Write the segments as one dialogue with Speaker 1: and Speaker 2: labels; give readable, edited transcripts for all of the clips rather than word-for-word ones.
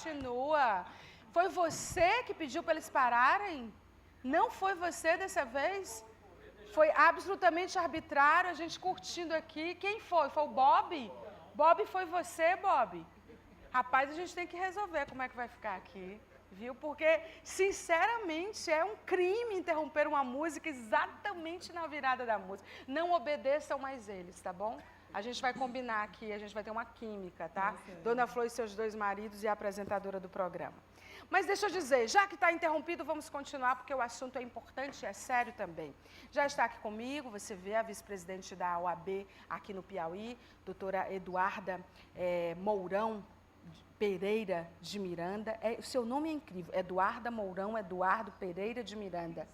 Speaker 1: continua. Foi você que pediu para eles pararem? Não foi você dessa vez? Foi absolutamente arbitrário, a gente curtindo aqui. Quem foi? Foi o Bob? Bob, foi você, Bob? Rapaz, a gente tem que resolver como é que vai ficar aqui, viu? Porque, sinceramente, é um crime interromper uma música exatamente na virada da música. Não obedeçam mais eles, tá bom? A gente vai combinar aqui, a gente vai ter uma química, tá? Dona Flor e seus 2 maridos e a apresentadora do programa. Mas deixa eu dizer, já que está interrompido, vamos continuar, porque o assunto é importante e é sério também. Já está aqui comigo, você vê a vice-presidente da OAB aqui no Piauí, doutora Eduarda Mourão Pereira de Miranda. O seu nome é incrível, Eduarda Mourão Eduardo Pereira de Miranda.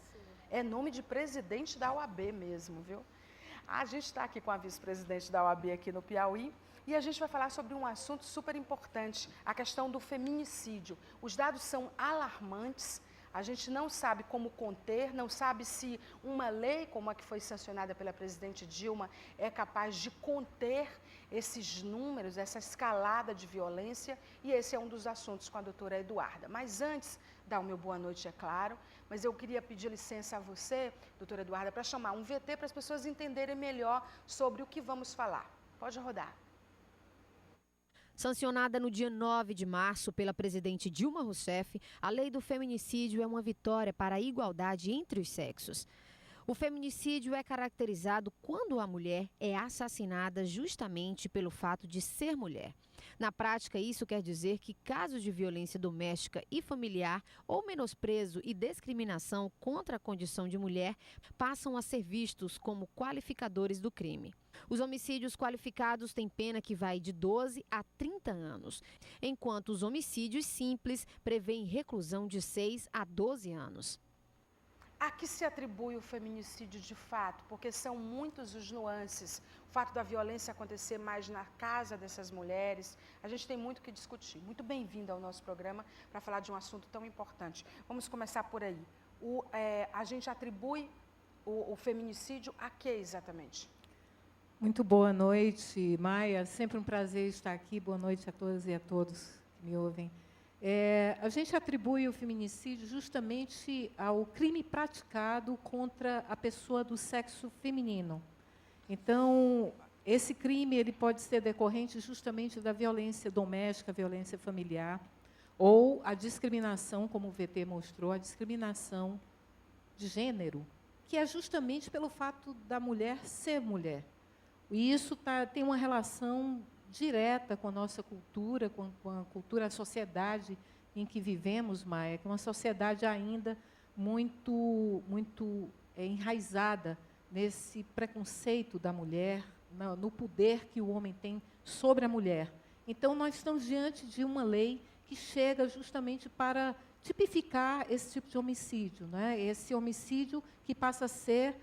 Speaker 1: É nome de presidente da OAB mesmo, viu? A gente está aqui com a vice-presidente da OAB aqui no Piauí e a gente vai falar sobre um assunto super importante, a questão do feminicídio. Os dados são alarmantes, a gente não sabe como conter, não sabe se uma lei como a que foi sancionada pela presidente Dilma é capaz de conter esses números, essa escalada de violência, e esse é um dos assuntos com a doutora Eduarda. Mas antes, dar o meu boa noite, é claro, mas eu queria pedir licença a você, doutora Eduarda, para chamar um VT para as pessoas entenderem melhor sobre o que vamos falar. Pode rodar.
Speaker 2: Sancionada no dia 9 de março pela presidente Dilma Rousseff, a lei do feminicídio é uma vitória para a igualdade entre os sexos. O feminicídio é caracterizado quando a mulher é assassinada justamente pelo fato de ser mulher. Na prática, isso quer dizer que casos de violência doméstica e familiar ou menosprezo e discriminação contra a condição de mulher passam a ser vistos como qualificadores do crime. Os homicídios qualificados têm pena que vai de 12 a 30 anos, enquanto os homicídios simples prevêem reclusão de 6 a 12 anos.
Speaker 1: A que se atribui o feminicídio de fato? Porque são muitos os nuances. O fato da violência acontecer mais na casa dessas mulheres. A gente tem muito o que discutir. Muito bem-vinda ao nosso programa para falar de um assunto tão importante. Vamos começar por aí. A gente atribui o feminicídio a que exatamente?
Speaker 3: Muito boa noite, Maia. Sempre um prazer estar aqui. Boa noite a todas e a todos que me ouvem. A gente atribui o feminicídio justamente ao crime praticado contra a pessoa do sexo feminino. Então, esse crime ele pode ser decorrente justamente da violência doméstica, violência familiar, ou a discriminação, como o VT mostrou, a discriminação de gênero, que é justamente pelo fato da mulher ser mulher. E isso tem uma relação direta com a nossa cultura, com a cultura, a sociedade em que vivemos, Maia, que é uma sociedade ainda muito enraizada nesse preconceito da mulher, no poder que o homem tem sobre a mulher. Então, nós estamos diante de uma lei que chega justamente para tipificar esse tipo de homicídio, né? Esse homicídio que passa a ser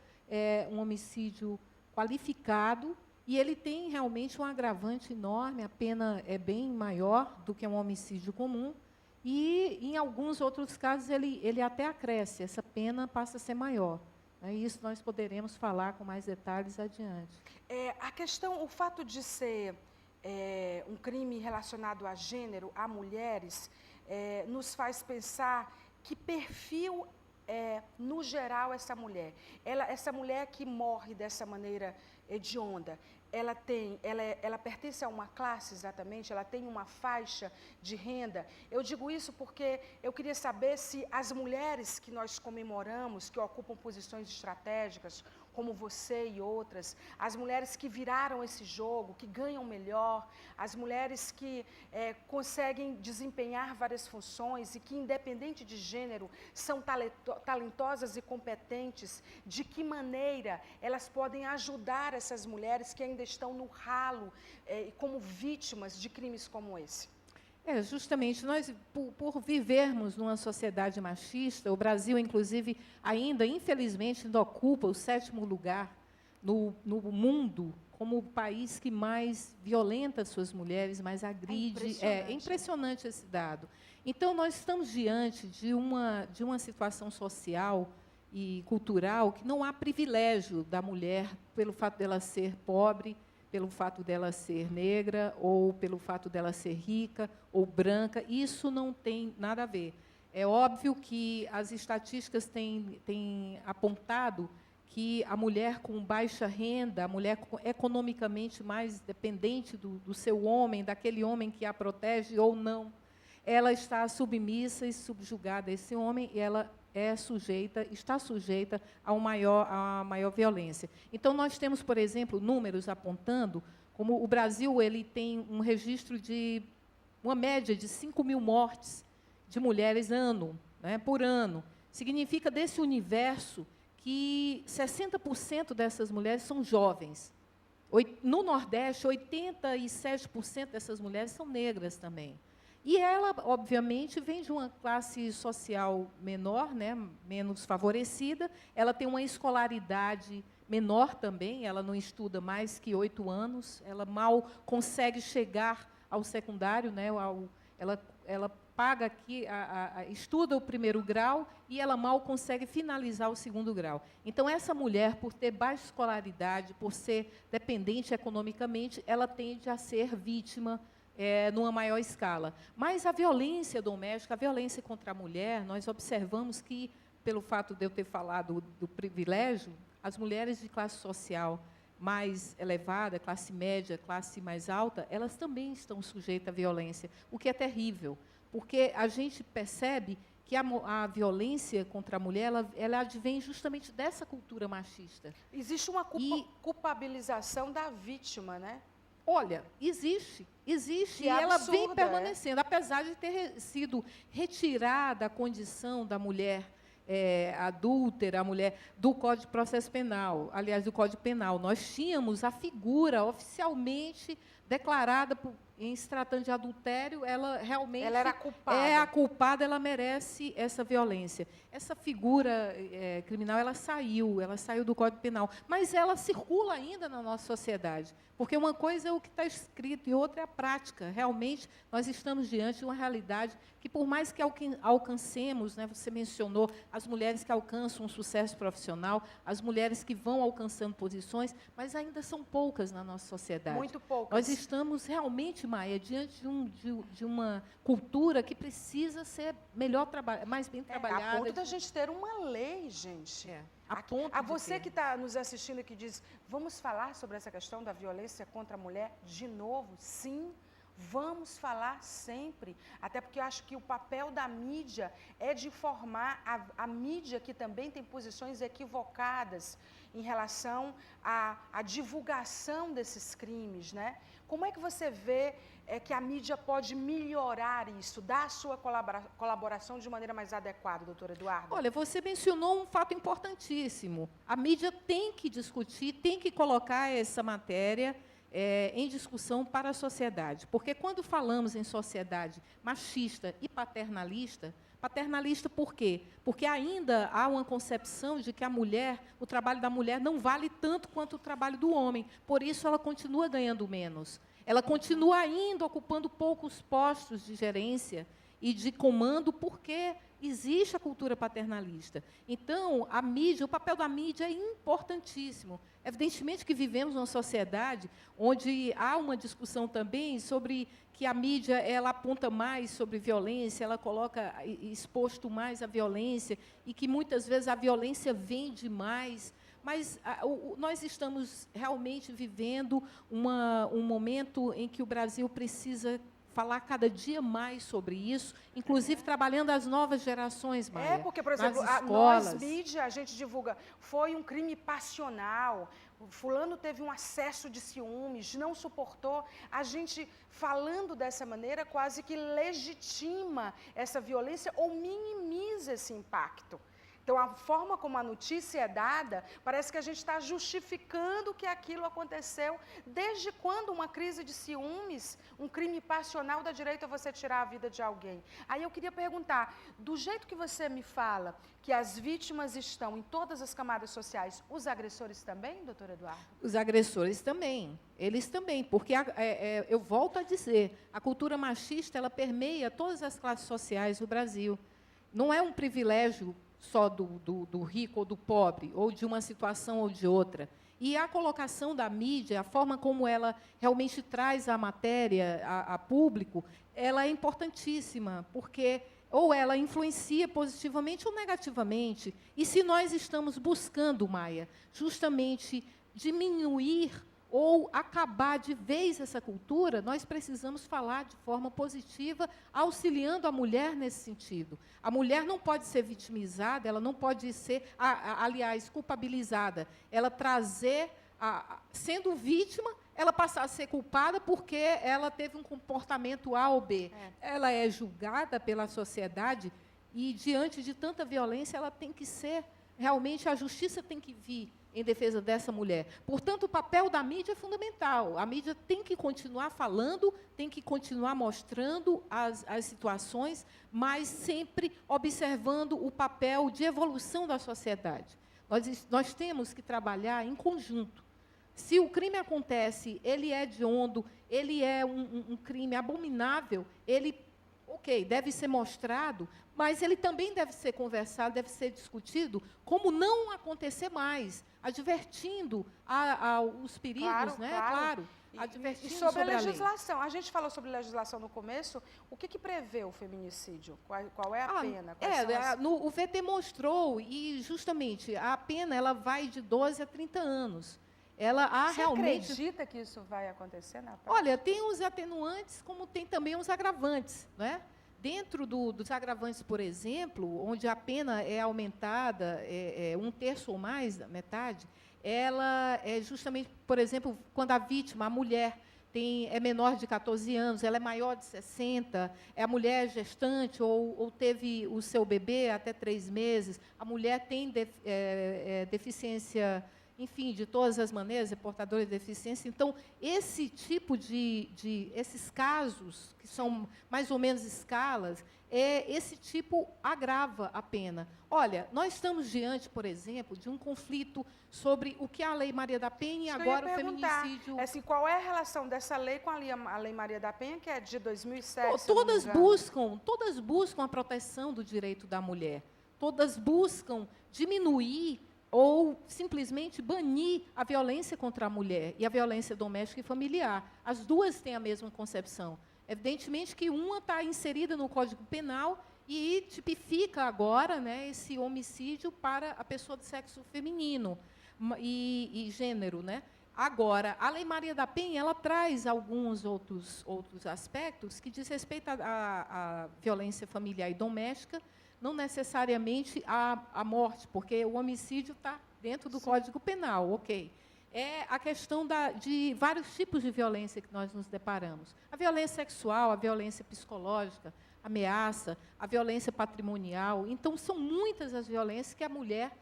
Speaker 3: um homicídio qualificado. E ele tem realmente um agravante enorme, a pena é bem maior do que um homicídio comum, e, em alguns outros casos, ele até acresce, essa pena passa a ser maior. Isso nós poderemos falar com mais detalhes adiante.
Speaker 1: A questão, o fato de ser um crime relacionado a gênero, a mulheres, nos faz pensar que perfil no geral, essa mulher. Essa mulher que morre dessa maneira hedionda, ela pertence a uma classe exatamente? Ela tem uma faixa de renda? Eu digo isso porque eu queria saber se as mulheres que nós comemoramos, que ocupam posições estratégicas, como você e outras, as mulheres que viraram esse jogo, que ganham melhor, as mulheres que conseguem desempenhar várias funções e que, independente de gênero, são talentosas e competentes, de que maneira elas podem ajudar essas mulheres que ainda estão no ralo como vítimas de crimes como esse?
Speaker 3: Justamente, nós, por vivermos numa sociedade machista, o Brasil, inclusive, ainda, infelizmente, ainda ocupa o 7º lugar no mundo como o país que mais violenta suas mulheres, mais agride. É impressionante esse dado. Então, nós estamos diante de uma situação social e cultural que não há privilégio da mulher pelo fato dela ser pobre, pelo fato dela ser negra, ou pelo fato dela ser rica, ou branca. Isso não tem nada a ver. É óbvio que as estatísticas têm apontado que a mulher com baixa renda, a mulher economicamente mais dependente do seu homem, daquele homem que a protege ou não, ela está submissa e subjugada a esse homem, e ela está sujeita a maior violência. Então, nós temos, por exemplo, números apontando como o Brasil ele tem um registro de uma média de 5.000 mortes de mulheres por ano. Significa, desse universo, que 60% dessas mulheres são jovens. No Nordeste, 87% dessas mulheres são negras também. E ela, obviamente, vem de uma classe social menor, menos favorecida. Ela tem uma escolaridade menor também, ela não estuda mais que 8 anos, ela mal consegue chegar ao secundário, ela paga aqui, estuda o 1º grau e ela mal consegue finalizar o 2º grau. Então, essa mulher, por ter baixa escolaridade, por ser dependente economicamente, ela tende a ser vítima numa maior escala. Mas a violência doméstica, a violência contra a mulher, nós observamos que, pelo fato de eu ter falado do privilégio, as mulheres de classe social mais elevada, classe média, classe mais alta, elas também estão sujeitas à violência, o que é terrível, porque a gente percebe que a violência contra a mulher, ela advém justamente dessa cultura machista.
Speaker 1: Existe uma culpabilização da vítima, né?
Speaker 3: Olha, existe, e ela vem permanecendo, apesar de ter sido retirada a condição da mulher adúltera, a mulher do Código de Processo Penal, aliás, do Código Penal. Nós tínhamos a figura oficialmente declarada em se tratando de adultério, ela realmente
Speaker 1: ela era culpada.
Speaker 3: É a culpada, ela merece essa violência. Essa figura criminal, ela saiu do Código Penal, mas ela circula ainda na nossa sociedade, porque uma coisa é o que está escrito e outra é a prática. Realmente, nós estamos diante de uma realidade que, por mais que alcancemos, você mencionou as mulheres que alcançam um sucesso profissional, as mulheres que vão alcançando posições, mas ainda são poucas na nossa sociedade.
Speaker 1: Muito poucas.
Speaker 3: Nós estamos realmente, Maia, diante de uma cultura que precisa ser mais bem trabalhada.
Speaker 1: A ponto da gente ter uma lei, gente. A você que está nos assistindo e que diz, vamos falar sobre essa questão da violência contra a mulher de novo? Sim, vamos falar sempre. Até porque eu acho que o papel da mídia é de informar a mídia, que também tem posições equivocadas em relação à divulgação desses crimes, né? Como é que você vê que a mídia pode melhorar isso, dar a sua colaboração de maneira mais adequada, doutora Eduarda?
Speaker 3: Olha, você mencionou um fato importantíssimo. A mídia tem que discutir, tem que colocar essa matéria em discussão para a sociedade. Porque quando falamos em sociedade machista e paternalista por quê? Porque ainda há uma concepção de que o trabalho da mulher não vale tanto quanto o trabalho do homem. Por isso, ela continua ganhando menos. Ela continua ainda ocupando poucos postos de gerência e de comando, porque existe a cultura paternalista. Então, a mídia, o papel da mídia é importantíssimo. Evidentemente que vivemos numa sociedade onde há uma discussão também sobre que a mídia ela aponta mais sobre violência, ela coloca exposto mais a violência, e que muitas vezes a violência vem demais. Mas nós estamos realmente vivendo um momento em que o Brasil precisa falar cada dia mais sobre isso, inclusive trabalhando as novas gerações, Maia.
Speaker 1: Porque, por exemplo, nós, mídia, a gente divulga, foi um crime passional, o fulano teve um acesso de ciúmes, não suportou. A gente, falando dessa maneira, quase que legitima essa violência ou minimiza esse impacto. Então, a forma como a notícia é dada, parece que a gente está justificando que aquilo aconteceu. Desde quando uma crise de ciúmes, um crime passional, dá direito a você tirar a vida de alguém? Aí eu queria perguntar, do jeito que você me fala, que as vítimas estão em todas as camadas sociais, os agressores também, doutora Eduarda?
Speaker 3: Os agressores também, eles também, porque eu volto a dizer, a cultura machista, ela permeia todas as classes sociais do Brasil. Não é um privilégio só do rico ou do pobre, ou de uma situação ou de outra. E a colocação da mídia, a forma como ela realmente traz a matéria a público, ela é importantíssima, porque ou ela influencia positivamente ou negativamente. E se nós estamos buscando, Maia, justamente diminuir ou acabar de vez essa cultura, nós precisamos falar de forma positiva, auxiliando a mulher nesse sentido. A mulher não pode ser vitimizada, ela não pode ser, aliás, culpabilizada. Ela trazer, sendo vítima, ela passar a ser culpada porque ela teve um comportamento A ou B. Ela é julgada pela sociedade e, diante de tanta violência, ela tem que ser, realmente, a justiça tem que vir em defesa dessa mulher. Portanto, o papel da mídia é fundamental. A mídia tem que continuar falando, tem que continuar mostrando as situações, mas sempre observando o papel de evolução da sociedade. Nós temos que trabalhar em conjunto. Se o crime acontece, ele é hediondo, ele é um crime abominável, ele, deve ser mostrado, mas ele também deve ser conversado, deve ser discutido, como não acontecer mais, advertindo os perigos,
Speaker 1: Claro,
Speaker 3: né?
Speaker 1: claro.
Speaker 3: Advertindo
Speaker 1: E sobre a
Speaker 3: lei.
Speaker 1: legislação. A gente falou sobre legislação no começo. O que prevê o feminicídio? Qual é a pena?
Speaker 3: O VT mostrou, e justamente a pena ela vai de 12 a 30 anos.
Speaker 1: Você acredita que isso vai acontecer na prática?
Speaker 3: Olha, tem os atenuantes, como tem também os agravantes, né? Dentro dos agravantes, por exemplo, onde a pena é aumentada 1/3 ou mais, da metade, ela é justamente, por exemplo, quando a vítima, a mulher, é menor de 14 anos, ela é maior de 60, é a mulher gestante ou teve o seu bebê até 3 meses, a mulher tem deficiência, enfim, de todas as maneiras, é portadora de deficiência. Então, esse tipo esses casos, que são mais ou menos escalas, esse tipo agrava a pena. Olha, nós estamos diante, por exemplo, de um conflito sobre o que é a Lei Maria da Penha e agora o feminicídio.
Speaker 1: Assim, qual é a relação dessa lei com a Lei Maria da Penha, que é de 2007?
Speaker 3: Todas buscam a proteção do direito da mulher. Todas buscam diminuir ou simplesmente banir a violência contra a mulher e a violência doméstica e familiar. As duas têm a mesma concepção. Evidentemente que uma está inserida no Código Penal e tipifica agora, né, esse homicídio para a pessoa do sexo feminino e gênero, né? Agora, a Lei Maria da Penha, ela traz alguns outros aspectos que diz respeito à violência familiar e doméstica, não necessariamente a morte, porque o homicídio está dentro do Código Penal, ok. É a questão de vários tipos de violência que nós nos deparamos. A violência sexual, a violência psicológica, a ameaça, a violência patrimonial. Então, são muitas as violências que a mulher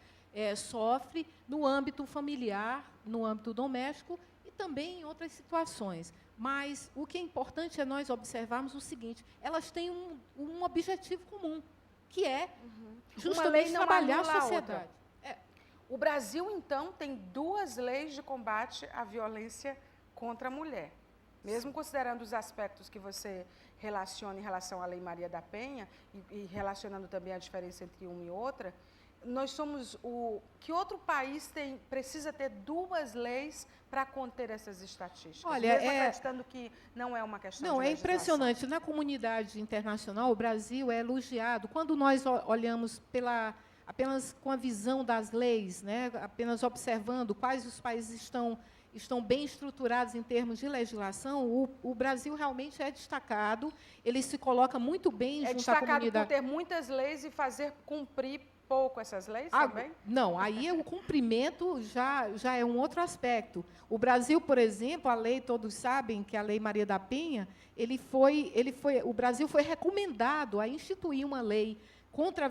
Speaker 3: sofre no âmbito familiar, no âmbito doméstico e também em outras situações. Mas o que é importante é nós observarmos o seguinte: elas têm um objetivo comum, que é justamente trabalhar a sociedade.
Speaker 1: O Brasil, então, tem 2 leis de combate à violência contra a mulher. Mesmo considerando os aspectos que você relaciona em relação à Lei Maria da Penha e relacionando também a diferença entre uma e outra, nós somos que outro país precisa ter 2 leis para conter essas estatísticas?
Speaker 3: Olha,
Speaker 1: mesmo acreditando que não é uma questão de
Speaker 3: legislação. É impressionante. Na comunidade internacional, o Brasil é elogiado. Quando nós olhamos apenas com a visão das leis, né, apenas observando quais os países estão bem estruturados em termos de legislação, o Brasil realmente é destacado, ele se coloca muito bem junto à comunidade.
Speaker 1: É destacado por ter muitas leis e fazer cumprir pouco essas leis também?
Speaker 3: Não, aí o cumprimento já é um outro aspecto. O Brasil, por exemplo, a lei, todos sabem que a Lei Maria da Penha, o Brasil foi recomendado a instituir uma lei contra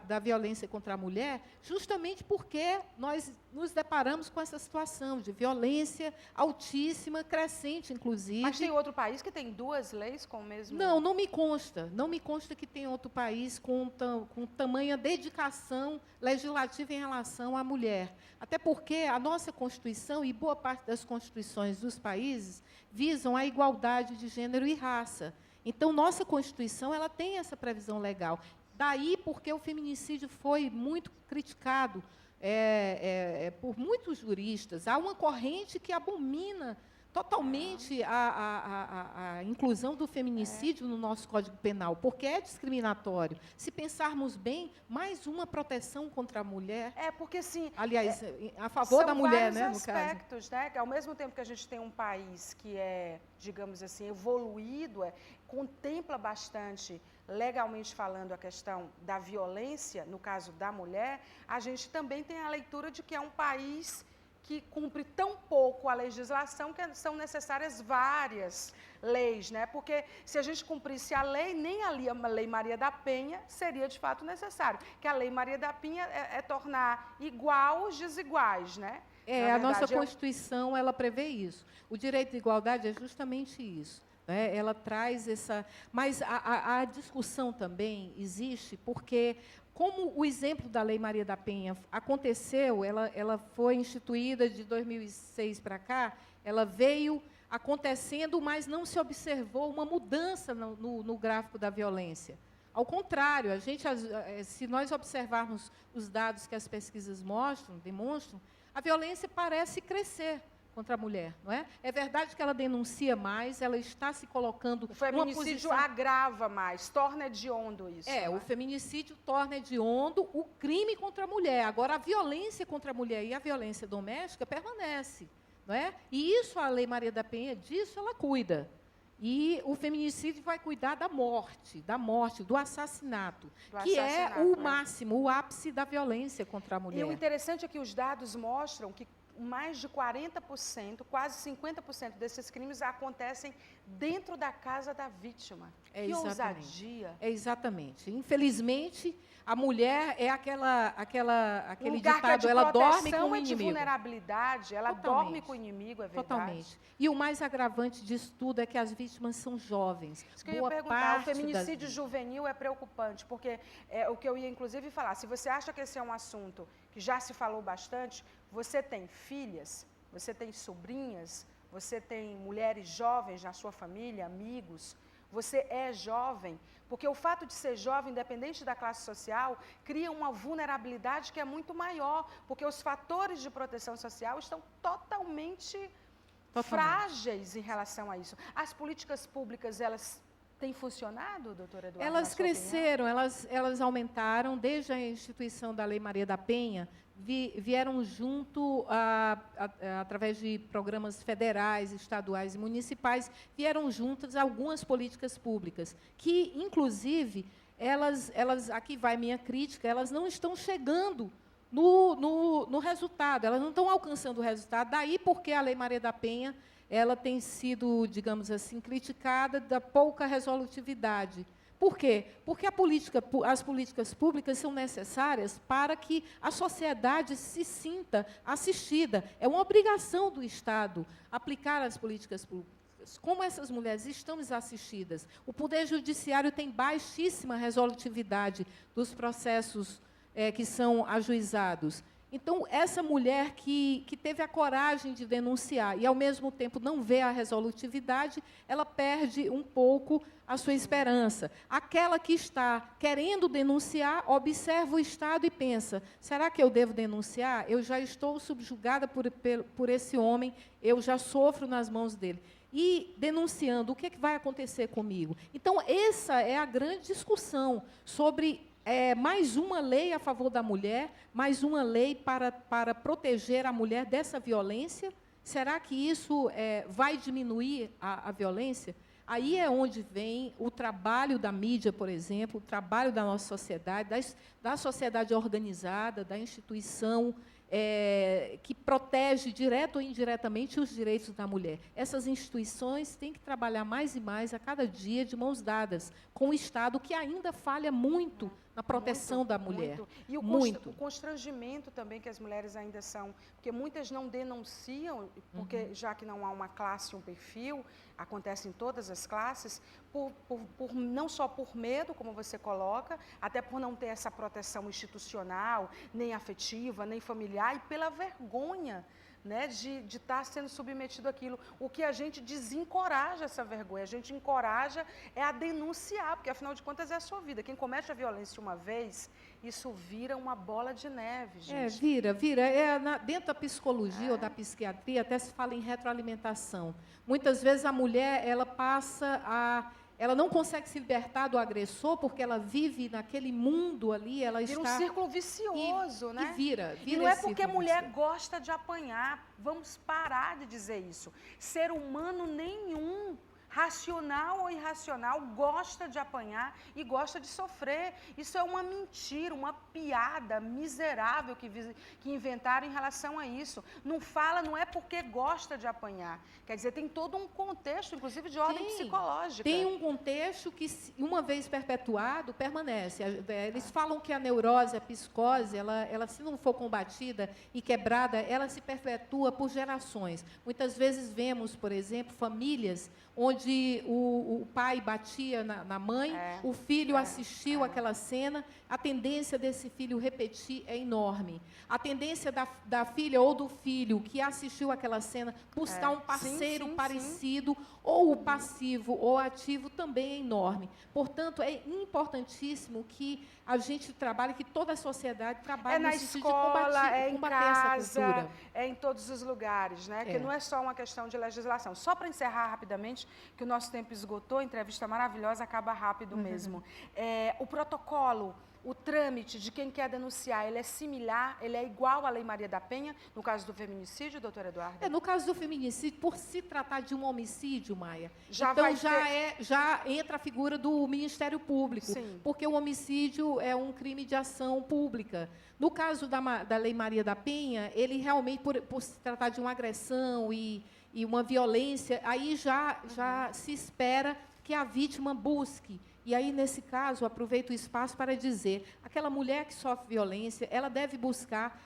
Speaker 3: da violência contra a mulher, justamente porque nós nos deparamos com essa situação de violência altíssima, crescente, inclusive.
Speaker 1: Mas tem outro país que tem 2 leis com o mesmo...
Speaker 3: Não me consta. Não me consta que tem outro país com tamanha dedicação legislativa em relação à mulher. Até porque a nossa Constituição e boa parte das constituições dos países visam a igualdade de gênero e raça. Então, nossa Constituição ela tem essa previsão legal. Daí porque o feminicídio foi muito criticado por muitos juristas, há uma corrente que abomina totalmente a inclusão do feminicídio no nosso Código Penal, porque é discriminatório. Se pensarmos bem, mais uma proteção contra a mulher.
Speaker 1: Porque assim...
Speaker 3: Aliás, a favor da mulher, né, no
Speaker 1: caso. São vários aspectos, né? Que ao mesmo tempo que a gente tem um país que é, digamos assim, evoluído, contempla bastante, legalmente falando, a questão da violência, no caso da mulher, a gente também tem a leitura de que é um país que cumpre tão pouco a legislação que são necessárias várias leis, né? Porque se a gente cumprisse a lei, nem a Lei Maria da Penha seria de fato necessário, que a Lei Maria da Penha é tornar igual os desiguais, né?
Speaker 3: A nossa Constituição, ela prevê isso. O direito de igualdade é justamente isso. Ela traz essa... Mas a discussão também existe porque, como o exemplo da Lei Maria da Penha aconteceu, ela foi instituída de 2006 para cá, ela veio acontecendo, mas não se observou uma mudança no gráfico da violência. Ao contrário, se nós observarmos os dados que as pesquisas demonstram, a violência parece crescer contra a mulher, não é? É verdade que ela denuncia mais, ela está se colocando
Speaker 1: numa posição... O feminicídio agrava mais, torna hediondo isso.
Speaker 3: O feminicídio torna hediondo o crime contra a mulher. Agora, a violência contra a mulher e a violência doméstica permanece, não é? E isso, a Lei Maria da Penha, disso ela cuida. E o feminicídio vai cuidar da morte, do assassinato, que é o máximo, o ápice da violência contra a mulher.
Speaker 1: E o interessante é que os dados mostram que mais de 40%, quase 50% desses crimes acontecem dentro da casa da vítima. Que ousadia.
Speaker 3: Exatamente. Infelizmente, a mulher é aquele ditado,
Speaker 1: ela
Speaker 3: dorme com o inimigo.
Speaker 1: De vulnerabilidade, ela dorme com o inimigo, é verdade.
Speaker 3: Totalmente. E o mais agravante disso tudo é que as vítimas são jovens.
Speaker 1: Isso que eu ia perguntar, o feminicídio juvenil é preocupante, porque o que eu ia inclusive falar, se você acha que esse é um assunto que já se falou bastante, você tem filhas, você tem sobrinhas, você tem mulheres jovens na sua família, amigos, você é jovem, porque o fato de ser jovem, independente da classe social, cria uma vulnerabilidade que é muito maior, porque os fatores de proteção social estão totalmente frágeis em relação a isso. As políticas públicas, elas têm funcionado, doutora Eduarda?
Speaker 3: Elas cresceram, elas aumentaram, desde a instituição da Lei Maria da Penha, vieram junto, através de programas federais, estaduais e municipais, vieram juntas algumas políticas públicas, que, inclusive, aqui vai minha crítica, elas não estão chegando no resultado, elas não estão alcançando o resultado, daí porque a Lei Maria da Penha ela tem sido, digamos assim, criticada da pouca resolutividade. Por quê? Porque as políticas públicas são necessárias para que a sociedade se sinta assistida. É uma obrigação do Estado aplicar as políticas públicas. Como essas mulheres estão desassistidas? O Poder Judiciário tem baixíssima resolutividade dos processos que são ajuizados. Então, essa mulher que teve a coragem de denunciar e, ao mesmo tempo, não vê a resolutividade, ela perde um pouco a sua esperança. Aquela que está querendo denunciar, observa o Estado e pensa, será que eu devo denunciar? Eu já estou subjugada por esse homem, eu já sofro nas mãos dele. E, denunciando, o que vai acontecer comigo? Então, essa é a grande discussão sobre... mais uma lei a favor da mulher, mais uma lei para proteger a mulher dessa violência. Será que isso vai diminuir a violência? Aí é onde vem o trabalho da mídia, por exemplo, o trabalho da nossa sociedade, da sociedade organizada, da instituição que protege, direto ou indiretamente, os direitos da mulher. Essas instituições têm que trabalhar mais e mais, a cada dia, de mãos dadas, com o Estado, que ainda falha muito na proteção da mulher.
Speaker 1: E o constrangimento também que as mulheres ainda são, porque muitas não denunciam, porque já que não há uma classe, um perfil, acontece em todas as classes, não só por medo, como você coloca, até por não ter essa proteção institucional, nem afetiva, nem familiar, e pela vergonha, né, de estar sendo submetido àquilo. O que a gente desencoraja essa vergonha, a gente encoraja a denunciar, porque, afinal de contas, é a sua vida. Quem comete a violência uma vez, isso vira uma bola de neve,
Speaker 3: É,
Speaker 1: gente.
Speaker 3: vira. Dentro da psicologia ou da psiquiatria, até se fala em retroalimentação. Muitas vezes a mulher, ela não consegue se libertar do agressor, porque ela vive naquele mundo ali, ela
Speaker 1: Vira um
Speaker 3: está...
Speaker 1: círculo vicioso, né?
Speaker 3: E vira
Speaker 1: E não é
Speaker 3: esse
Speaker 1: porque a
Speaker 3: círculo
Speaker 1: mulher
Speaker 3: vicioso.
Speaker 1: gosta de apanhar. Vamos parar de dizer isso. Ser humano nenhum, racional ou irracional, gosta de apanhar e gosta de sofrer. Isso é uma mentira, uma piada miserável que inventaram em relação a isso. Não é porque gosta de apanhar. Quer dizer, tem todo um contexto, inclusive de ordem psicológica.
Speaker 3: Tem um contexto que, uma vez perpetuado, permanece. Eles falam que a neurose, a psicose, ela se não for combatida e quebrada, ela se perpetua por gerações. Muitas vezes vemos, por exemplo, famílias onde o pai batia na mãe, o filho assistiu aquela cena, a tendência desse filho repetir é enorme. A tendência da filha ou do filho que assistiu aquela cena buscar um parceiro parecido, ou o passivo ou ativo, também é enorme. Portanto, é importantíssimo que a gente trabalhe, que toda a sociedade trabalhe
Speaker 1: na
Speaker 3: no sentido
Speaker 1: escola,
Speaker 3: de combater essa cultura.
Speaker 1: é em todos os lugares, né? Que não é só uma questão de legislação. Só para encerrar rapidamente, que o nosso tempo esgotou, a entrevista maravilhosa, acaba rápido mesmo. O protocolo, o trâmite de quem quer denunciar, ele é similar, ele é igual à Lei Maria da Penha, no caso do feminicídio, doutora Eduarda?
Speaker 3: No caso do feminicídio, por se tratar de um homicídio, Maia,
Speaker 1: Já
Speaker 3: entra a figura do Ministério Público, porque o homicídio é um crime de ação pública. No caso da Lei Maria da Penha, ele realmente, por se tratar de uma agressão e uma violência, aí já se espera que a vítima busque. E aí, nesse caso, aproveito o espaço para dizer, aquela mulher que sofre violência, ela deve buscar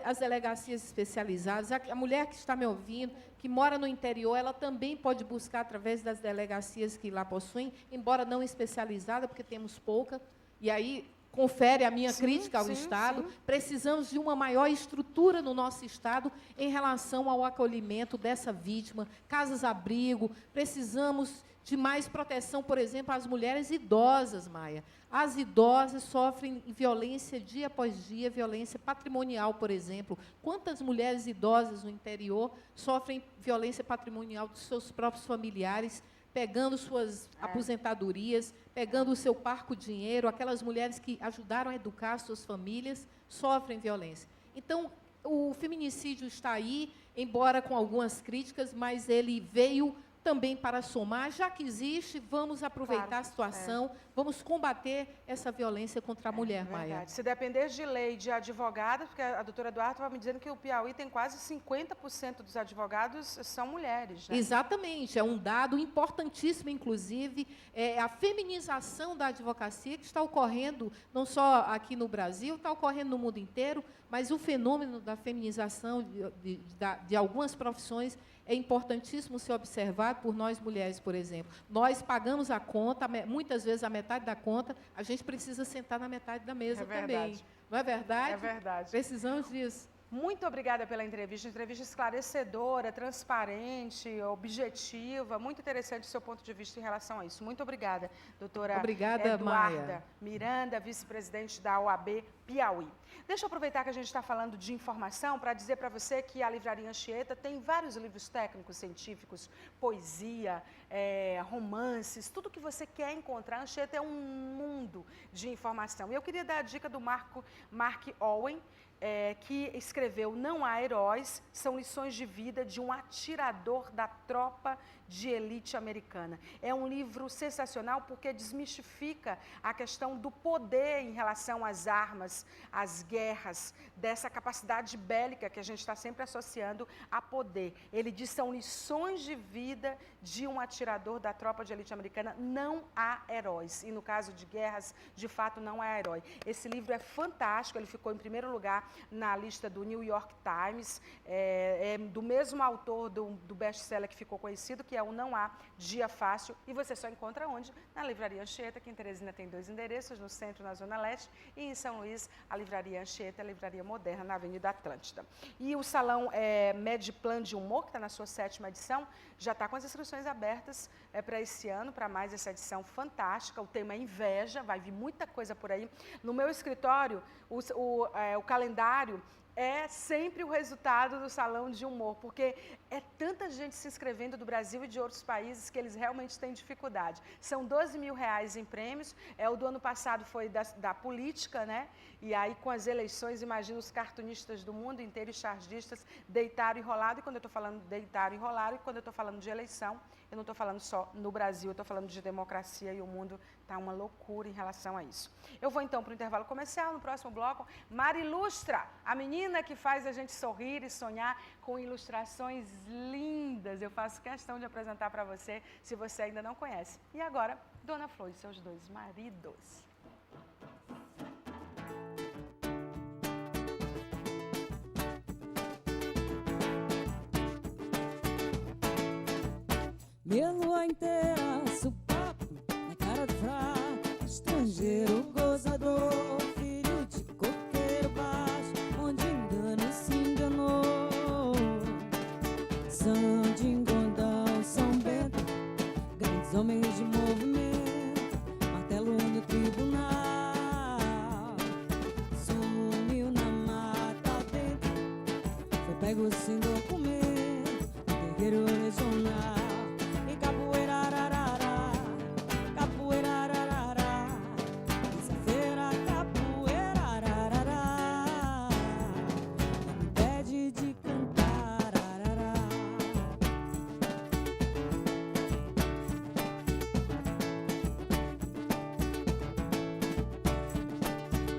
Speaker 3: as delegacias especializadas. A mulher que está me ouvindo, que mora no interior, ela também pode buscar através das delegacias que lá possuem, embora não especializada, porque temos pouca. E aí, confere a minha crítica ao Estado. Precisamos de uma maior estrutura no nosso Estado em relação ao acolhimento dessa vítima, casas-abrigo. Precisamos de mais proteção, por exemplo, às mulheres idosas, Maia. As idosas sofrem violência dia após dia, violência patrimonial, por exemplo. Quantas mulheres idosas no interior sofrem violência patrimonial dos seus próprios familiares, pegando suas aposentadorias, pegando o seu parco dinheiro, aquelas mulheres que ajudaram a educar suas famílias, sofrem violência. Então, o feminicídio está aí, embora com algumas críticas, mas ele veio também para somar, já que existe, vamos aproveitar a situação, vamos combater essa violência contra a mulher, Maia.
Speaker 1: Se depender de lei de advogados, porque a doutora Eduarda estava me dizendo que o Piauí tem quase 50% dos advogados são mulheres. Né?
Speaker 3: Exatamente, é um dado importantíssimo, inclusive, a feminização da advocacia que está ocorrendo, não só aqui no Brasil, está ocorrendo no mundo inteiro, mas o fenômeno da feminização de algumas profissões é importantíssimo ser observado por nós mulheres, por exemplo. Nós pagamos a conta, muitas vezes a metade da conta, a gente precisa sentar na metade da mesa também. Não é verdade?
Speaker 1: É verdade.
Speaker 3: Precisamos disso.
Speaker 1: Muito obrigada pela entrevista esclarecedora, transparente, objetiva, muito interessante o seu ponto de vista em relação a isso. Muito obrigada, doutora Eduarda
Speaker 3: Maia
Speaker 1: Miranda, vice-presidente da OAB Piauí. Deixa eu aproveitar que a gente está falando de informação para dizer para você que a Livraria Anchieta tem vários livros técnicos, científicos, poesia, romances, tudo que você quer encontrar. A Anchieta é um mundo de informação. E eu queria dar a dica do Mark Owen, que escreveu Não Há Heróis, são lições de vida de um atirador da tropa de elite americana. É um livro sensacional porque desmistifica a questão do poder em relação às armas, às guerras, dessa capacidade bélica que a gente está sempre associando a poder. Ele diz que são lições de vida de um atirador da tropa de elite americana. Não há heróis. E no caso de guerras, de fato, não há herói. Esse livro é fantástico, ele ficou em primeiro lugar na lista do New York Times, do mesmo autor do best-seller que ficou conhecido, que é o Não Há Dia Fácil, e você só encontra onde? Na Livraria Anchieta, que em Teresina tem 2 endereços, no centro, na Zona Leste, e em São Luís, Livraриas, a Livraria Anchieta e a Livraria Moderna, na Avenida Atlântida. E o Salão Medplan de Humor, que está na sua 7ª edição, já está com as inscrições abertas para esse ano, para mais essa edição fantástica. O tema é inveja, vai vir muita coisa por aí. No meu escritório, o calendário é sempre o resultado do Salão de Humor, porque é tanta gente se inscrevendo do Brasil e de outros países que eles realmente têm dificuldade. São R$12.000 em prêmios, o do ano passado foi da política, né? E aí com as eleições, imagina os cartunistas do mundo inteiro e chargistas deitaram e rolaram, e quando eu estou falando deitaram e rolaram, e quando eu estou falando de eleição, eu não estou falando só no Brasil, eu estou falando de democracia e o mundo está uma loucura em relação a isso. Eu vou então para o intervalo comercial, no próximo bloco, Mari Ilustra, a menina que faz a gente sorrir e sonhar com ilustrações lindas. Eu faço questão de apresentar para você, se você ainda não conhece. E agora, Dona Flor e seus 2 maridos.
Speaker 4: Minha lua inteira, supapo, na cara do fraco, estrangeiro, gozador, filho de coqueiro baixo, onde engano se enganou. São de Ingondão, São Bento, grandes homens de movimento, martelo no tribunal. Sumiu na mata dentro, foi pego sem documento, no terreiro regional.